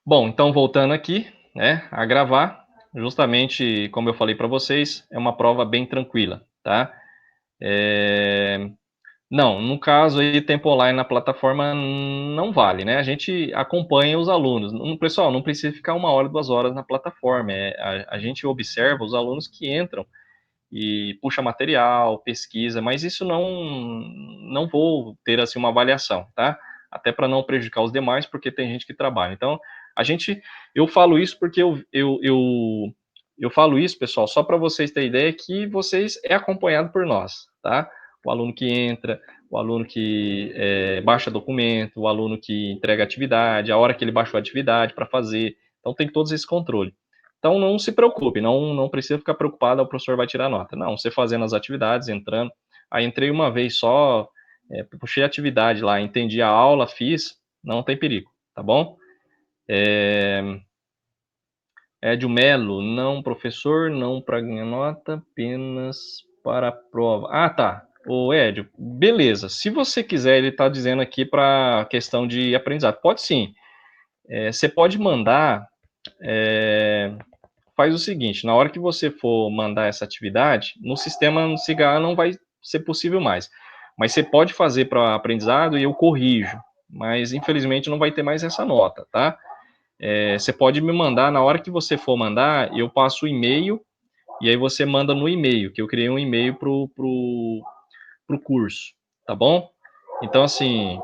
Bom, então voltando aqui, né, a gravar, justamente como eu falei para vocês, é uma prova bem tranquila, tá? Eh, não, no caso aí, tempo online na plataforma não vale, né? A gente acompanha os alunos. Pessoal, não precisa ficar 1 hora, 2 horas na plataforma. A gente observa os alunos que entram e puxa material, pesquisa, mas isso não vou ter assim uma avaliação, tá? Até para não prejudicar os demais, porque tem gente que trabalha. Então, eu falo isso porque eu falo isso, pessoal, só para vocês terem ideia que vocês é acompanhado por nós, tá? O aluno que entra, o aluno que baixa documento, o aluno que entrega atividade, a hora que ele baixou a atividade para fazer. Então, tem todos esse controle. Então não se preocupe, não precisa ficar preocupado, o professor vai tirar nota. Não, você fazendo as atividades, entrando. Aí entrei uma vez só, puxei a atividade lá, entendi a aula, fiz, não tem perigo, tá bom? Edio Melo, não, professor, não para ganhar nota, apenas para a prova. Ah, tá. Ô, Edio, beleza. Se você quiser, ele está dizendo aqui para questão de aprendizado. Pode sim. Você pode mandar. Faz o seguinte, na hora que você for mandar essa atividade, no sistema Cigar não vai ser possível mais. Mas você pode fazer para aprendizado e eu corrijo. Mas infelizmente não vai ter mais essa nota, tá? Você pode me mandar, na hora que você for mandar, eu passo o e-mail e aí você manda no e-mail, que eu criei um e-mail pro curso, tá bom? Então, assim,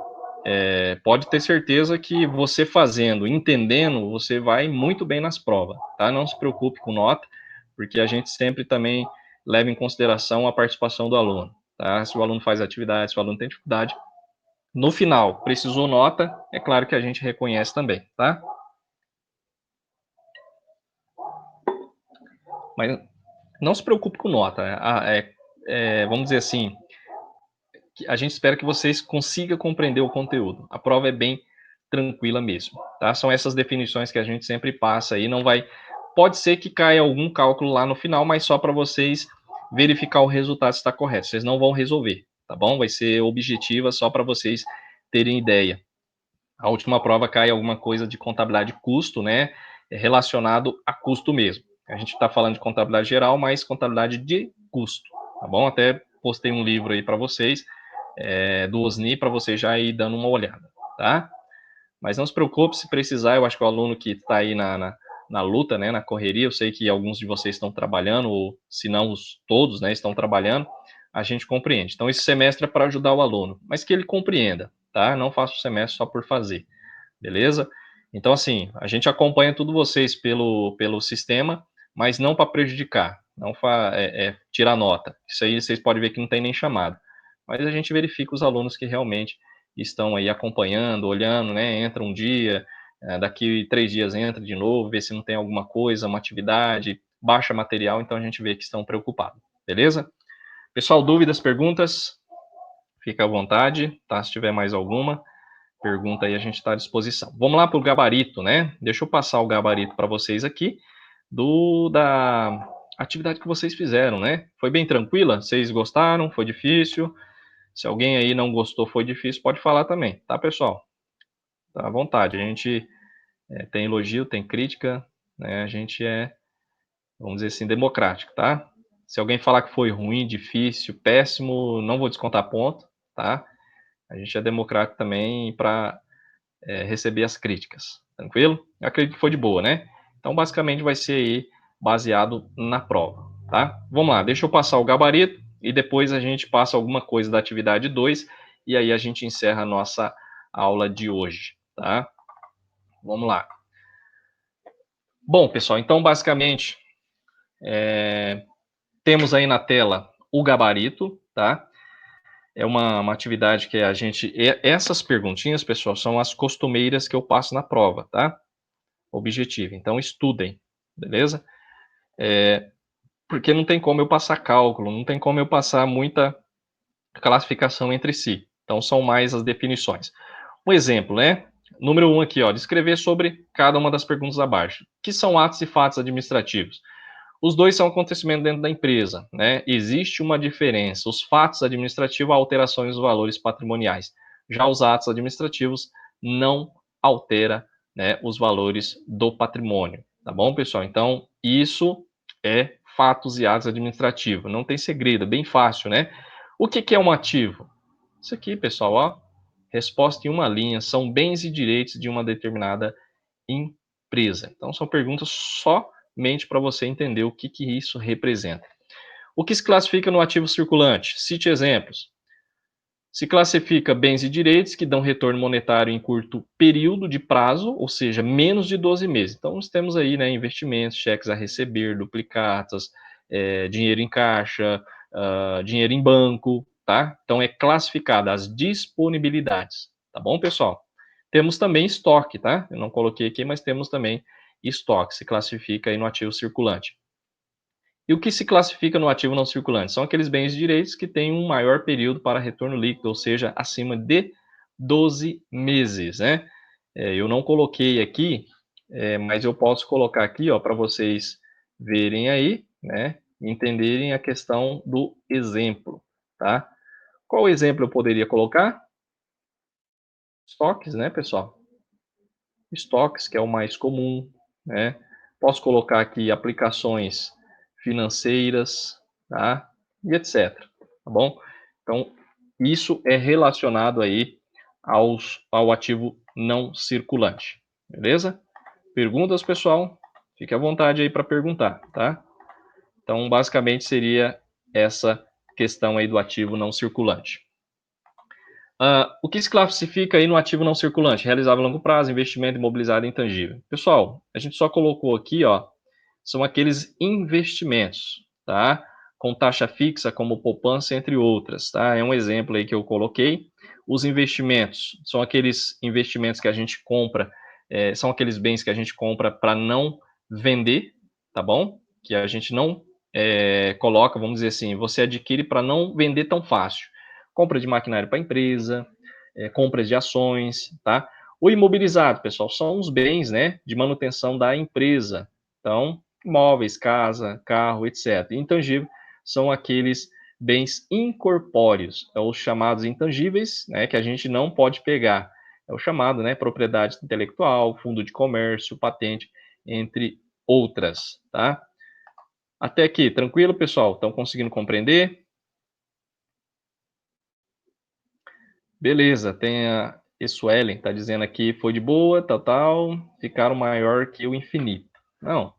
pode ter certeza que você fazendo, entendendo, você vai muito bem nas provas, tá? Não se preocupe com nota, porque a gente sempre também leva em consideração a participação do aluno, tá? Se o aluno faz atividade, se o aluno tem dificuldade, no final, precisou nota, é claro que a gente reconhece também, tá? Mas não se preocupe com nota, vamos dizer assim, a gente espera que vocês consigam compreender o conteúdo. A prova é bem tranquila mesmo, tá? São essas definições que a gente sempre passa aí, não vai... Pode ser que caia algum cálculo lá no final, mas só para vocês verificar o resultado se está correto. Vocês não vão resolver, tá bom? Vai ser objetiva só para vocês terem ideia. A última prova cai alguma coisa de contabilidade de custo, né? Relacionado a custo mesmo. A gente está falando de contabilidade geral, mas contabilidade de custo, tá bom? Até postei um livro aí para vocês, do OSNI, para você já ir dando uma olhada, tá? Mas não se preocupe, se precisar, eu acho que o aluno que está aí na luta, né, na correria, eu sei que alguns de vocês estão trabalhando, ou se não todos, né, estão trabalhando, a gente compreende. Então, esse semestre é para ajudar o aluno, mas que ele compreenda, tá? Não faça o semestre só por fazer, beleza? Então, assim, a gente acompanha tudo vocês pelo sistema, mas não para prejudicar, não para tirar nota. Isso aí vocês podem ver que não tem nem chamado. Mas a gente verifica os alunos que realmente estão aí acompanhando, olhando, né? Entra um dia, daqui 3 dias entra de novo, vê se não tem alguma coisa, uma atividade, baixa material, então a gente vê que estão preocupados, beleza? Pessoal, dúvidas, perguntas? Fica à vontade, tá? Se tiver mais alguma pergunta aí, a gente está à disposição. Vamos lá para o gabarito, né? Deixa eu passar o gabarito para vocês aqui da atividade que vocês fizeram, né? Foi bem tranquila? Vocês gostaram? Foi difícil? Se alguém aí não gostou, foi difícil, pode falar também, tá, pessoal? Tá à vontade. A gente tem elogio, tem crítica, né? A gente vamos dizer assim, democrático, tá? Se alguém falar que foi ruim, difícil, péssimo, não vou descontar ponto, tá? A gente é democrático também para receber as críticas, tranquilo? Eu acredito que foi de boa, né? Então, basicamente, vai ser aí baseado na prova, tá? Vamos lá, deixa eu passar o gabarito e depois a gente passa alguma coisa da atividade 2 e aí a gente encerra a nossa aula de hoje, tá? Vamos lá. Bom, pessoal, então, basicamente, temos aí na tela o gabarito, tá? É uma atividade que a gente... Essas perguntinhas, pessoal, são as costumeiras que eu passo na prova, tá? Objetivo. Então, estudem, beleza? Porque não tem como eu passar cálculo, não tem como eu passar muita classificação entre si. Então, são mais as definições. Um exemplo, né? Número 1 aqui, ó, descrever sobre cada uma das perguntas abaixo. Que são atos e fatos administrativos? Os dois são acontecimentos dentro da empresa, né? Existe uma diferença. Os fatos administrativos, alterações dos valores patrimoniais. Já os atos administrativos não altera né, os valores do patrimônio, tá bom, pessoal? Então, isso é fatos e atos administrativos, não tem segredo, é bem fácil, né? O que que é um ativo? Isso aqui, pessoal, ó, resposta em uma linha, são bens e direitos de uma determinada empresa. Então, são perguntas somente para você entender o que que isso representa. O que se classifica no ativo circulante? Cite exemplos. Se classifica bens e direitos que dão retorno monetário em curto período de prazo, ou seja, menos de 12 meses. Então, nós temos aí, né, investimentos, cheques a receber, duplicatas, dinheiro em caixa, dinheiro em banco, tá? Então, é classificada as disponibilidades, tá bom, pessoal? Temos também estoque, tá? Eu não coloquei aqui, mas temos também estoque, se classifica aí no ativo circulante. E o que se classifica no ativo não circulante? São aqueles bens e direitos que têm um maior período para retorno líquido, ou seja, acima de 12 meses, né? Eu não coloquei aqui, mas eu posso colocar aqui, ó, para vocês verem aí, né? Entenderem a questão do exemplo, tá? Qual exemplo eu poderia colocar? Estoques, né, pessoal? Estoques, que é o mais comum, né? Posso colocar aqui aplicações financeiras, tá? E etc, tá bom? Então, isso é relacionado aí ao ativo não circulante, beleza? Perguntas, pessoal? Fique à vontade aí para perguntar, tá? Então, basicamente seria essa questão aí do ativo não circulante. O que se classifica aí no ativo não circulante? Realizável a longo prazo, investimento imobilizado e intangível. Pessoal, a gente só colocou aqui, ó, são aqueles investimentos, tá? Com taxa fixa, como poupança, entre outras, tá? É um exemplo aí que eu coloquei. Os investimentos são aqueles investimentos que a gente compra, são aqueles bens que a gente compra para não vender, tá bom? Que a gente não coloca, vamos dizer assim, você adquire para não vender tão fácil. Compra de maquinário para a empresa, compras de ações, tá? O imobilizado, pessoal, são os bens, né, de manutenção da empresa. Então, imóveis, casa, carro, etc. Intangível são aqueles bens incorpóreos, é os chamados intangíveis, né, que a gente não pode pegar. É o chamado, né, propriedade intelectual, fundo de comércio, patente, entre outras, tá? Até aqui, tranquilo, pessoal? Estão conseguindo compreender? Beleza, tem a Suelen, tá dizendo aqui, foi de boa, tal, ficaram maior que o infinito. Não,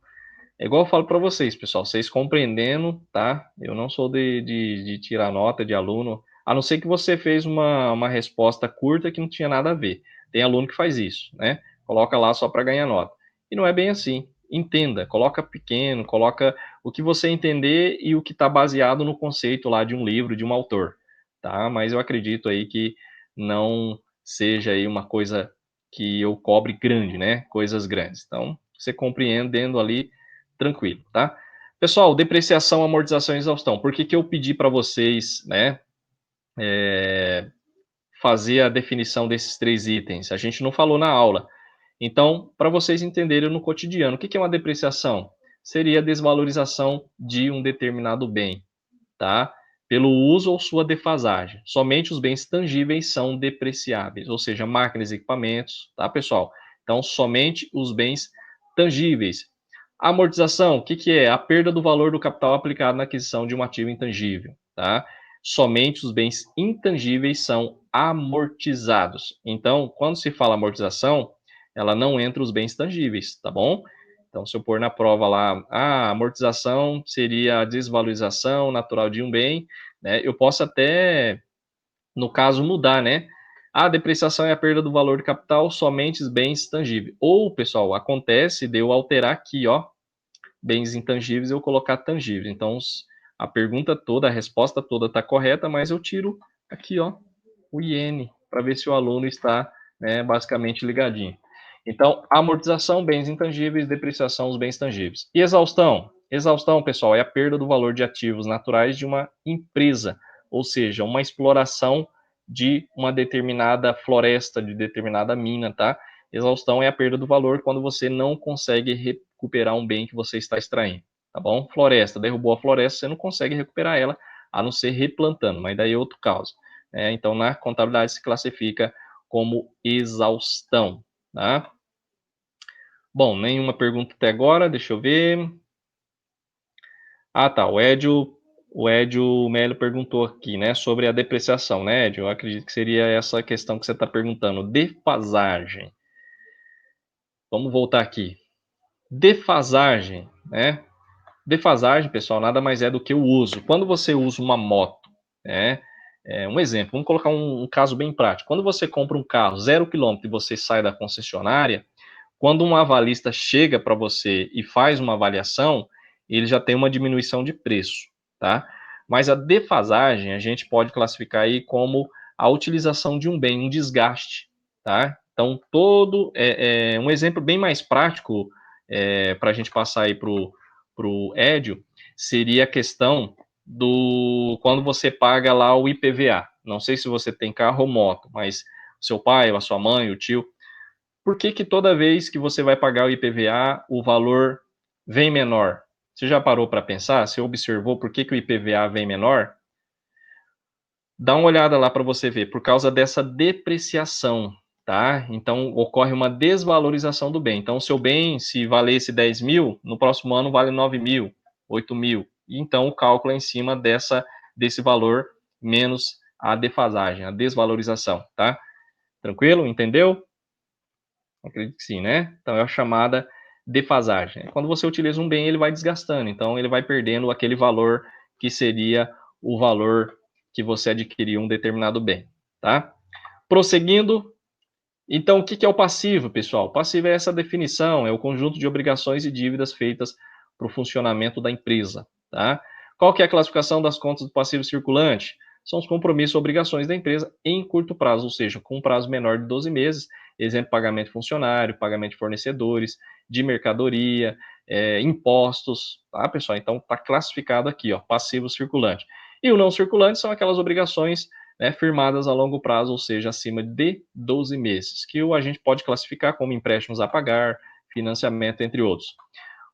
é igual eu falo para vocês, pessoal, vocês compreendendo, tá? Eu não sou de tirar nota de aluno, a não ser que você fez uma resposta curta que não tinha nada a ver. Tem aluno que faz isso, né? Coloca lá só para ganhar nota. E não é bem assim. Entenda, coloca pequeno, coloca o que você entender e o que está baseado no conceito lá de um livro, de um autor, tá? Mas eu acredito aí que não seja aí uma coisa que eu cobre grande, né? Coisas grandes. Então, você compreendendo ali tranquilo, tá? Pessoal, depreciação, amortização e exaustão. Por que que eu pedi para vocês, né, fazer a definição desses 3 itens? A gente não falou na aula. Então, para vocês entenderem no cotidiano, o que que é uma depreciação? Seria a desvalorização de um determinado bem, tá? Pelo uso ou sua defasagem. Somente os bens tangíveis são depreciáveis, ou seja, máquinas e equipamentos, tá, pessoal? Então, somente os bens tangíveis. A amortização, o que que é? A perda do valor do capital aplicado na aquisição de um ativo intangível, tá? Somente os bens intangíveis são amortizados. Então, quando se fala amortização, ela não entra os bens tangíveis, tá bom? Então, se eu pôr na prova lá, a amortização seria a desvalorização natural de um bem, né? Eu posso até, no caso, mudar, né? A depreciação é a perda do valor de capital somente os bens tangíveis. Ou, pessoal, acontece de eu alterar aqui, ó, bens intangíveis eu colocar tangíveis. Então, a pergunta toda, a resposta toda está correta, mas eu tiro aqui, ó, o IN, para ver se o aluno está, né, basicamente ligadinho. Então, amortização, bens intangíveis, depreciação, os bens tangíveis. E exaustão? Exaustão, pessoal, é a perda do valor de ativos naturais de uma empresa, ou seja, uma exploração de uma determinada floresta, de determinada mina, tá? Exaustão é a perda do valor quando você não consegue recuperar um bem que você está extraindo, tá bom? Floresta, derrubou a floresta, você não consegue recuperar ela, a não ser replantando, mas daí é outro caso. Então, na contabilidade se classifica como exaustão, tá? Bom, nenhuma pergunta até agora, deixa eu ver. Ah, tá, o Edio Melo perguntou aqui, né, sobre a depreciação, né, Edio? Eu acredito que seria essa questão que você está perguntando, defasagem. Vamos voltar aqui. Defasagem, né? Defasagem, pessoal, nada mais é do que o uso. Quando você usa uma moto, né? Um exemplo, vamos colocar um caso bem prático. Quando você compra um carro 0 km e você sai da concessionária, quando um avalista chega para você e faz uma avaliação, ele já tem uma diminuição de preço, tá? Mas a defasagem a gente pode classificar aí como a utilização de um bem, um desgaste, tá? Então, um exemplo bem mais prático para a gente passar aí para o Edio seria a questão do quando você paga lá o IPVA. Não sei se você tem carro ou moto, mas seu pai, ou a sua mãe, o tio, por que que toda vez que você vai pagar o IPVA, o valor vem menor? Você já parou para pensar? Você observou por que que o IPVA vem menor? Dá uma olhada lá para você ver, por causa dessa depreciação, tá? Então, ocorre uma desvalorização do bem. Então, o seu bem, se valesse 10 mil, no próximo ano vale 9 mil, 8 mil. Então, o cálculo é em cima desse valor menos a defasagem, a desvalorização, tá? Tranquilo? Entendeu? Acredito que sim, né? Então é a chamada defasagem. Quando você utiliza um bem, ele vai desgastando, então ele vai perdendo aquele valor que seria o valor que você adquiriu um determinado bem, tá? Prosseguindo, então o que é o passivo, pessoal? O passivo é essa definição, é o conjunto de obrigações e dívidas feitas para o funcionamento da empresa, tá? Qual que é a classificação das contas do passivo circulante? São os compromissos e obrigações da empresa em curto prazo, ou seja, com um prazo menor de 12 meses, exemplo, pagamento de funcionário, pagamento de fornecedores, de mercadoria, impostos, tá, pessoal? Então, está classificado aqui, ó, passivo circulante. E o não circulante são aquelas obrigações, né, firmadas a longo prazo, ou seja, acima de 12 meses, que a gente pode classificar como empréstimos a pagar, financiamento, entre outros.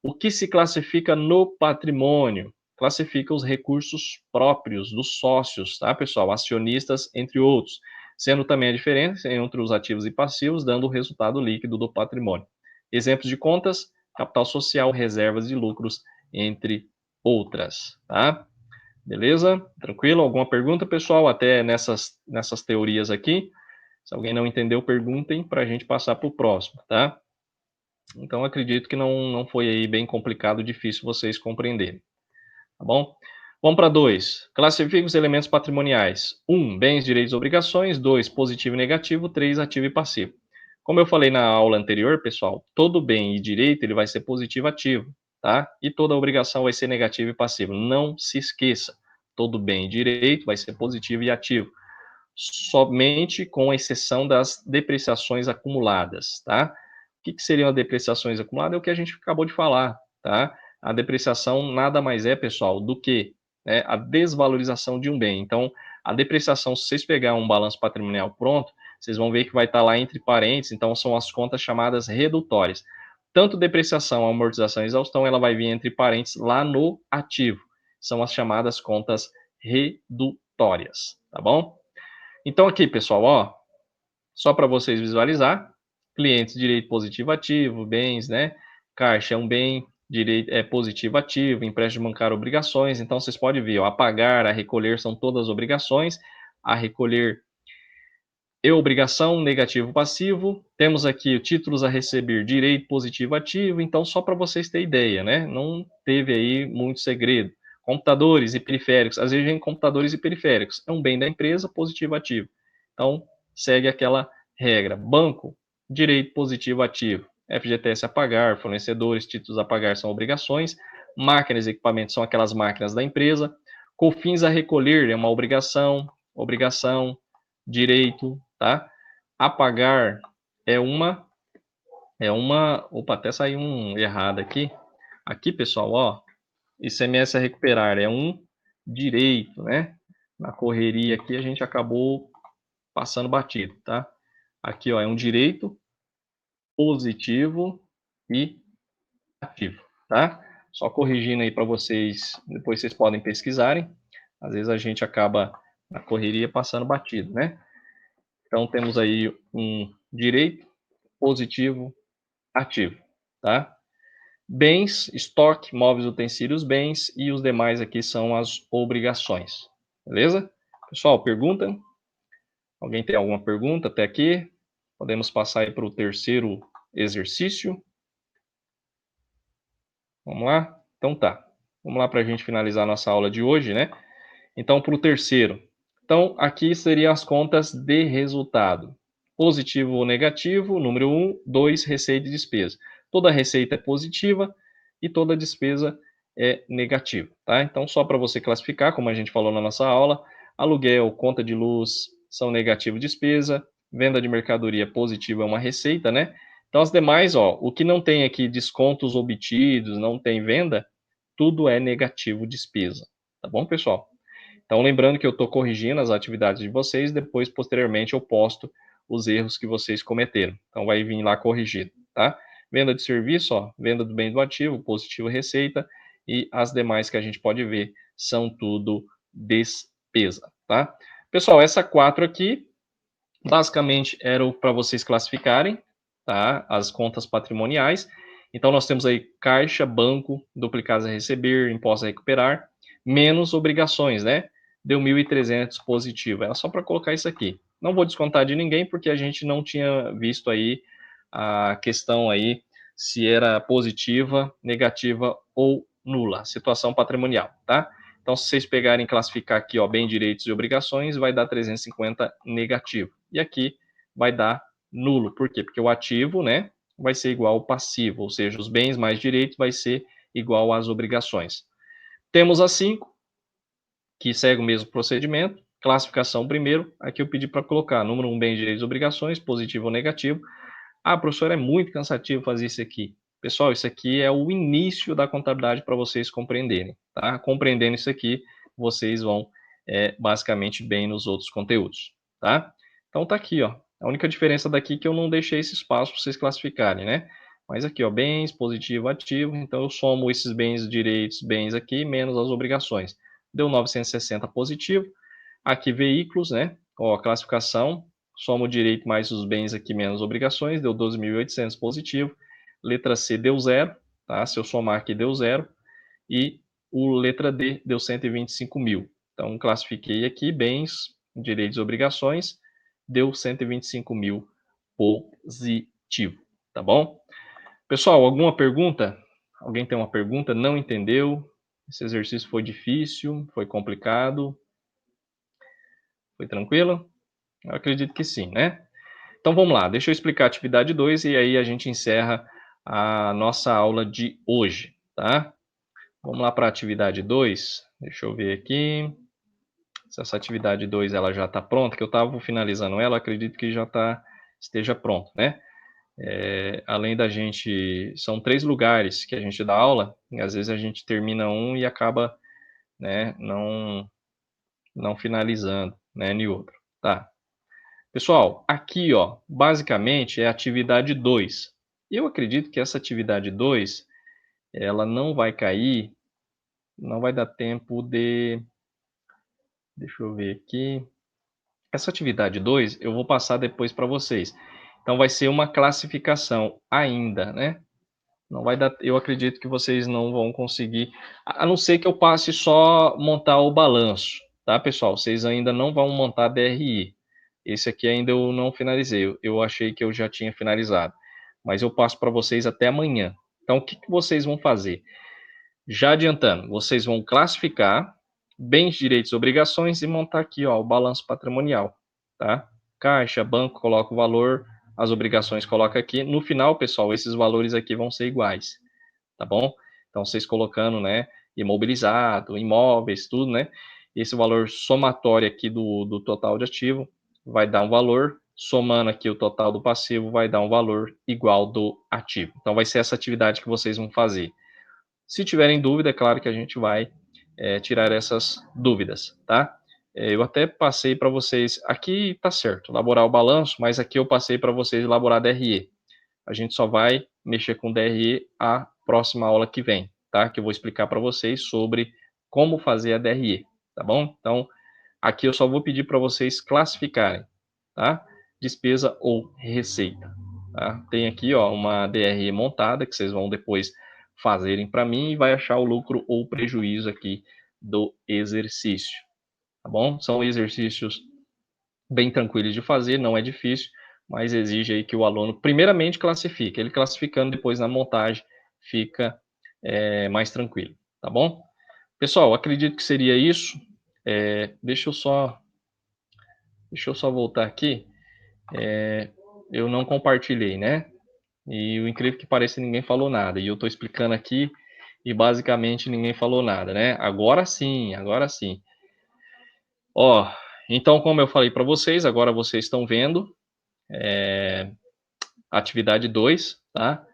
O que se classifica no patrimônio? Classifica os recursos próprios dos sócios, tá, pessoal? Acionistas, entre outros, sendo também a diferença entre os ativos e passivos, dando o resultado líquido do patrimônio. Exemplos de contas: capital social, reservas e lucros, entre outras, tá? Beleza? Tranquilo? Alguma pergunta, pessoal? Até nessas teorias aqui. Se alguém não entendeu, perguntem para a gente passar para o próximo, tá? Então, acredito que não foi aí bem complicado, difícil vocês compreenderem, tá bom? Vamos para 2. Classifique os elementos patrimoniais. 1. Bens, direitos e obrigações. 2. Positivo e negativo. 3. Ativo e passivo. Como eu falei na aula anterior, pessoal, todo bem e direito ele vai ser positivo e ativo, tá? E toda obrigação vai ser negativo e passivo. Não se esqueça, todo bem e direito vai ser positivo e ativo, somente com exceção das depreciações acumuladas, tá? O que seriam as depreciações acumuladas? É o que a gente acabou de falar, tá? A depreciação nada mais é, pessoal, do que, né, a desvalorização de um bem. Então, a depreciação, se vocês pegarem um balanço patrimonial pronto, vocês vão ver que vai estar lá entre parênteses, então são as contas chamadas redutórias. Tanto depreciação, amortização e exaustão, ela vai vir entre parênteses lá no ativo. São as chamadas contas redutórias, tá bom? Então aqui, pessoal, ó, só para vocês visualizar, clientes, direito positivo ativo, bens, né? Caixa é um bem, direito é positivo ativo, empréstimo bancário, obrigações. Então vocês podem ver, ó, a pagar, a recolher são todas obrigações, a recolher e obrigação, negativo passivo. Temos aqui títulos a receber, direito positivo ativo. Então só para vocês terem ideia, né? Não teve aí muito segredo. Computadores e periféricos, às vezes vem computadores e periféricos, é um bem da empresa, positivo ativo. Então segue aquela regra. Banco, direito positivo ativo. FGTS a pagar, fornecedores, títulos a pagar são obrigações. Máquinas e equipamentos são aquelas máquinas da empresa. COFINS a recolher é uma obrigação, direito, tá? A pagar opa, até saiu um errado aqui. Aqui, pessoal, ó, ICMS a recuperar é um direito, né? Na correria aqui a gente acabou passando batido, tá? Aqui, ó, é um direito positivo e ativo, tá? Só corrigindo aí para vocês, depois vocês podem pesquisarem. Às vezes a gente acaba na correria passando batido, né? Então temos aí um direito positivo ativo. tá? Bens, estoque, móveis, utensílios, bens, e os demais aqui são as obrigações, beleza? Pessoal, pergunta? Alguém tem alguma pergunta até aqui? Podemos passar aí para o terceiro exercício. Vamos lá? Então tá. Vamos lá para a gente finalizar a nossa aula de hoje, né? Então, para o terceiro. Então, aqui seriam as contas de resultado. Positivo ou negativo, número 1. 2, receita e despesa. Toda receita é positiva e toda despesa é negativa, tá? Então, só para você classificar, como a gente falou na nossa aula, aluguel, conta de luz são negativo despesa, venda de mercadoria positiva é uma receita, né? Então, as demais, ó, o que não tem aqui descontos obtidos, não tem venda, tudo é negativo despesa, tá bom, pessoal? Então, lembrando que eu estou corrigindo as atividades de vocês, depois, posteriormente, eu posto os erros que vocês cometeram. Então, vai vir lá corrigido, tá? Venda de serviço, ó, venda do bem do ativo, positivo receita, e as demais que a gente pode ver são tudo despesa, tá? Pessoal, essa 4 aqui, basicamente, era para vocês classificarem, tá? As contas patrimoniais. Então, nós temos aí caixa, banco, duplicados a receber, impostos a recuperar, menos obrigações, né? Deu 1.300 positivo. Era só para colocar isso aqui. Não vou descontar de ninguém, porque a gente não tinha visto aí a questão aí se era positiva, negativa ou nula, situação patrimonial, tá? Então, se vocês pegarem e classificar aqui, ó, bem, direitos e obrigações, vai dar 350 negativo. E aqui vai dar nulo. Por quê? Porque o ativo, né, vai ser igual ao passivo, ou seja, os bens mais direitos vai ser igual às obrigações. Temos a 5, que segue o mesmo procedimento. Classificação primeiro. Aqui eu pedi para colocar número 1, bens, direitos e obrigações, positivo ou negativo. Ah, professor, é muito cansativo fazer isso aqui. Pessoal, isso aqui é o início da contabilidade para vocês compreenderem, tá? Compreendendo isso aqui, vocês vão basicamente bem nos outros conteúdos, tá? Então tá aqui, ó. A única diferença daqui é que eu não deixei esse espaço para vocês classificarem, né? Mas aqui, ó, bens, positivo, ativo. Então eu somo esses bens, direitos, bens aqui, menos as obrigações. Deu 960 positivo. Aqui, veículos, né? Ó, classificação, soma o direito mais os bens aqui menos obrigações, deu 12.800 positivo. Letra C deu zero, tá? Se eu somar aqui deu zero. E o letra D deu 125 mil. Então, classifiquei aqui bens, direitos e obrigações, deu 125 mil positivo, tá bom? Pessoal, alguma pergunta? Alguém tem uma pergunta? Não entendeu? Esse exercício foi difícil? Foi complicado? Foi tranquilo? Eu acredito que sim, né? Então vamos lá, deixa eu explicar a atividade 2 e aí a gente encerra a nossa aula de hoje, tá? Vamos lá para a atividade 2. Deixa eu ver aqui se essa atividade 2 ela já está pronta, que eu estava finalizando ela, acredito que já esteja pronto, né? Além da gente, são 3 lugares que a gente dá aula, e às vezes a gente termina um e acaba, né, não finalizando, né, em outro. Tá. Pessoal, aqui, ó, basicamente é a atividade 2. Eu acredito que essa atividade 2, ela não vai cair, não vai dar tempo de... Deixa eu ver aqui. Essa atividade 2 eu vou passar depois para vocês. Então vai ser uma classificação ainda, né? Não vai dar, eu acredito que vocês não vão conseguir, a não ser que eu passe só montar o balanço, tá, pessoal? Vocês ainda não vão montar DRI. Esse aqui ainda eu não finalizei, eu achei que eu já tinha finalizado, mas eu passo para vocês até amanhã. Então, o que vocês vão fazer? Já adiantando, vocês vão classificar bens, direitos e obrigações e montar aqui, ó, o balanço patrimonial, tá? Caixa, banco, coloca o valor, as obrigações coloca aqui. No final, pessoal, esses valores aqui vão ser iguais, tá bom? Então, vocês colocando, né, imobilizado, imóveis, tudo, né? Esse valor somatório aqui do total de ativo vai dar um valor, somando aqui o total do passivo vai dar um valor igual do ativo. Então, vai ser essa atividade que vocês vão fazer. Se tiverem dúvida, é claro que a gente vai tirar essas dúvidas, tá? Eu até passei para vocês, aqui tá certo, elaborar o balanço, mas aqui eu passei para vocês elaborar DRE. A gente só vai mexer com DRE a próxima aula que vem, tá? Que eu vou explicar para vocês sobre como fazer a DRE, tá bom? Então, aqui eu só vou pedir para vocês classificarem, tá? Despesa ou receita. tá? Tem aqui, ó, uma DRE montada que vocês vão depois fazerem para mim e vai achar o lucro ou prejuízo aqui do exercício, tá bom? São exercícios bem tranquilos de fazer, não é difícil, mas exige aí que o aluno primeiramente classifique. Ele classificando depois na montagem fica mais tranquilo, tá bom? Pessoal, acredito que seria isso. Deixa eu só voltar aqui. Eu não compartilhei, né? E o incrível que pareça, ninguém falou nada. E eu estou explicando aqui e basicamente ninguém falou nada, né? Agora sim, agora sim. Ó, então, como eu falei para vocês, agora vocês estão vendo atividade 2, tá?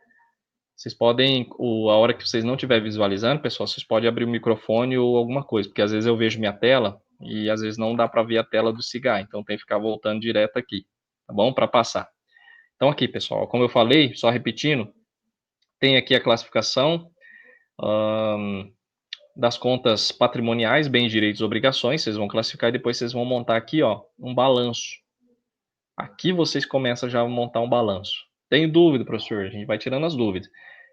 Vocês podem, a hora que vocês não estiver visualizando, pessoal, vocês podem abrir o microfone ou alguma coisa, porque às vezes eu vejo minha tela e às vezes não dá para ver a tela do Cigar, então tem que ficar voltando direto aqui, tá bom? Para passar. Então aqui, pessoal, como eu falei, só repetindo, tem aqui a classificação das contas patrimoniais, bens, direitos e obrigações, vocês vão classificar e depois vocês vão montar aqui, ó, um balanço. Aqui vocês começam já a montar um balanço. Tem dúvida, professor? A gente vai tirando as dúvidas.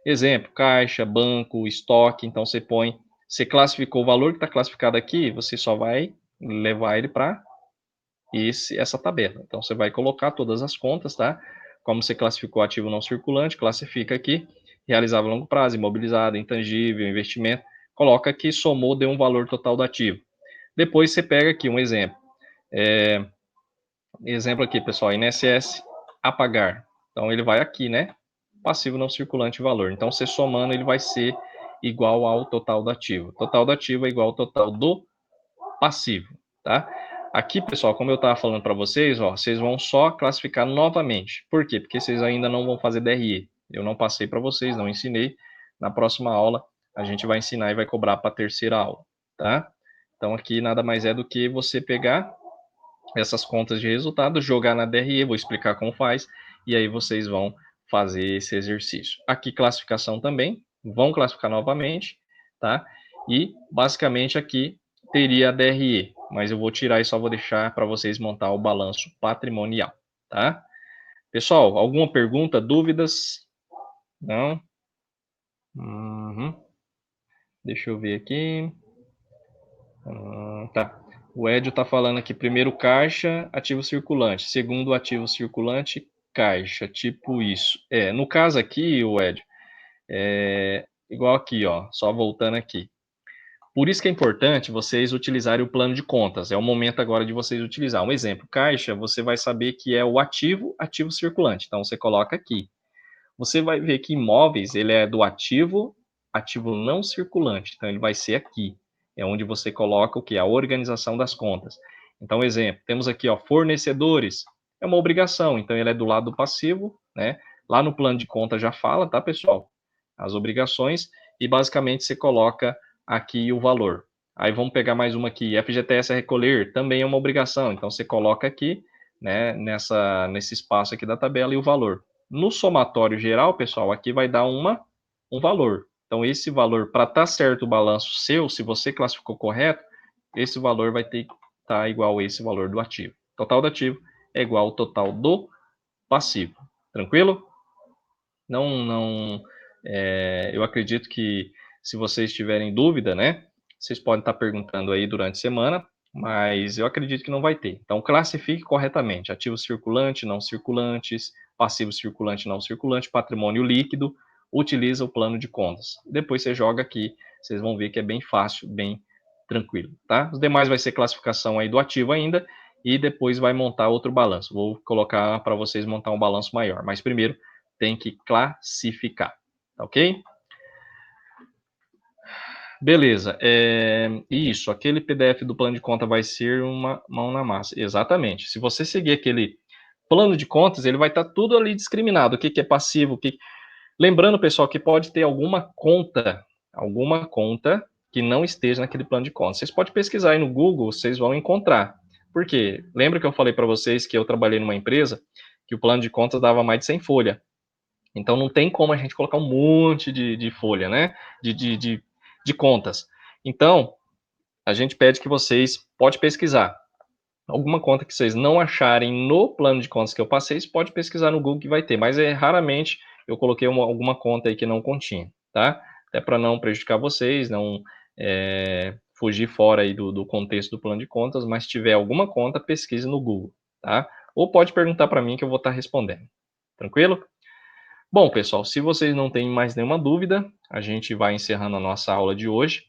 Exemplo, caixa, banco, estoque, então você põe, você classificou o valor que está classificado aqui, você só vai levar ele para essa tabela. Então você vai colocar todas as contas, tá? Como você classificou ativo não circulante, classifica aqui, realizável a longo prazo, imobilizado, intangível, investimento, coloca aqui, somou, deu um valor total do ativo. Depois você pega aqui um exemplo. Exemplo aqui, pessoal, INSS a pagar. Então ele vai aqui, né? Passivo não circulante valor. Então você somando, ele vai ser igual ao total do ativo. Total do ativo é igual ao total do passivo, tá? Aqui, pessoal, como eu estava falando para vocês, ó, vocês vão só classificar novamente. Por quê? Porque vocês ainda não vão fazer DRE. Eu não passei para vocês, não ensinei. Na próxima aula, a gente vai ensinar e vai cobrar para a terceira aula, tá? Então, aqui nada mais é do que você pegar essas contas de resultado, jogar na DRE, vou explicar como faz, e aí vocês vão fazer esse exercício. Aqui, classificação também, vão classificar novamente, tá? E, basicamente, aqui teria a DRE, mas eu vou tirar e só vou deixar para vocês montar o balanço patrimonial, tá? Pessoal, alguma pergunta, dúvidas? Não? Uhum. Deixa eu ver aqui. Tá. O Edio está falando aqui, primeiro caixa, ativo circulante. Segundo ativo circulante, caixa, tipo isso. No caso aqui, o Edio, igual aqui, ó, só voltando aqui. Por isso que é importante vocês utilizarem o plano de contas. É o momento agora de vocês utilizar. Um exemplo, caixa, você vai saber que é o ativo, ativo circulante. Então, você coloca aqui. Você vai ver que imóveis, ele é do ativo, ativo não circulante. Então, ele vai ser aqui. É onde você coloca o que? A organização das contas. Então, exemplo, temos aqui, ó, fornecedores. É uma obrigação, então ele é do lado do passivo, né? Lá no plano de conta já fala, tá, pessoal? As obrigações, e basicamente você coloca aqui o valor. Aí vamos pegar mais uma aqui, FGTS a recolher, também é uma obrigação, então você coloca aqui, né, nesse espaço aqui da tabela e o valor. No somatório geral, pessoal, aqui vai dar um valor. Então, esse valor, para estar certo o balanço seu, se você classificou correto, esse valor vai ter que estar igual a esse valor do ativo. Total do ativo é igual ao total do passivo. Tranquilo? Eu acredito que se vocês tiverem dúvida, né, vocês podem estar perguntando aí durante a semana, mas eu acredito que não vai ter. Então, classifique corretamente: ativo circulante, não circulantes, passivo circulante, não circulante, patrimônio líquido, utiliza o plano de contas. Depois você joga aqui, vocês vão ver que é bem fácil, bem tranquilo, tá? Os demais vai ser classificação aí do ativo ainda, e depois vai montar outro balanço. Vou colocar para vocês montar um balanço maior, mas primeiro tem que classificar, tá ok? Beleza, isso, aquele PDF do plano de conta vai ser uma mão na massa, exatamente. Se você seguir aquele plano de contas, ele vai estar tudo ali discriminado, o que é passivo, Lembrando, pessoal, que pode ter alguma conta que não esteja naquele plano de contas. Vocês podem pesquisar aí no Google, vocês vão encontrar. Por quê? Lembra que eu falei para vocês que eu trabalhei numa empresa que o plano de contas dava mais de 100 folhas. Então, não tem como a gente colocar um monte de folha, né? De contas. Então, a gente pede que vocês, pode pesquisar. alguma conta que vocês não acharem no plano de contas que eu passei, você pode pesquisar no Google que vai ter, mas raramente eu coloquei alguma conta aí que não continha, tá? Até para não prejudicar vocês, não fugir fora aí do contexto do plano de contas, mas se tiver alguma conta, pesquise no Google, tá? Ou pode perguntar para mim que eu vou estar respondendo. Tranquilo? Bom, pessoal, se vocês não têm mais nenhuma dúvida, a gente vai encerrando a nossa aula de hoje,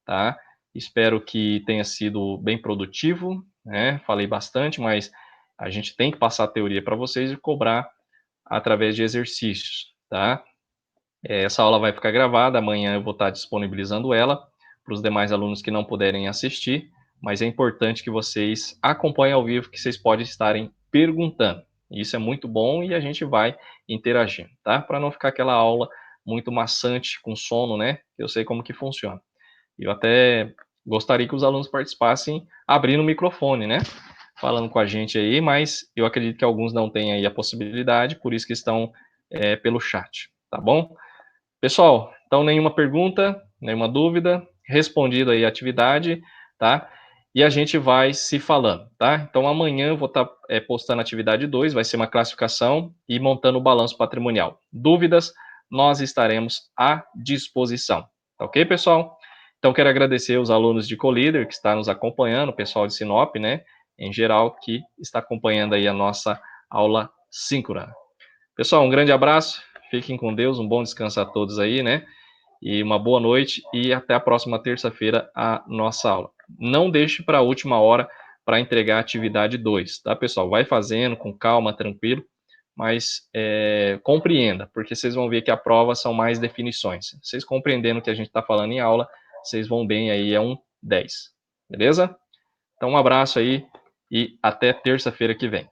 tá? Espero que tenha sido bem produtivo, né? Falei bastante, mas a gente tem que passar a teoria para vocês e cobrar através de exercícios, tá? Essa aula vai ficar gravada, amanhã eu vou estar disponibilizando ela para os demais alunos que não puderem assistir, mas é importante que vocês acompanhem ao vivo, que vocês podem estarem perguntando. Isso é muito bom e a gente vai interagindo, tá? Para não ficar aquela aula muito maçante, com sono, né? Eu sei como que funciona. Eu até gostaria que os alunos participassem abrindo o microfone, né? Falando com a gente aí, mas eu acredito que alguns não têm aí a possibilidade, por isso que estão pelo chat, tá bom? Pessoal, então nenhuma pergunta, nenhuma dúvida, respondido aí a atividade, tá? E a gente vai se falando, tá? Então amanhã eu vou estar postando a atividade 2, vai ser uma classificação e montando o balanço patrimonial. Dúvidas, nós estaremos à disposição, tá ok, pessoal? Então quero agradecer os alunos de Colíder que estão nos acompanhando, o pessoal de Sinop, né, em geral, que está acompanhando aí a nossa aula síncrona. Pessoal, um grande abraço, fiquem com Deus, um bom descanso a todos aí, né? E uma boa noite e até a próxima terça-feira a nossa aula. Não deixe para a última hora para entregar a atividade 2, tá, pessoal? Vai fazendo com calma, tranquilo, mas compreenda, porque vocês vão ver que a prova são mais definições. Vocês compreendendo o que a gente está falando em aula, vocês vão bem aí, é um 10, beleza? Então um abraço aí e até terça-feira que vem.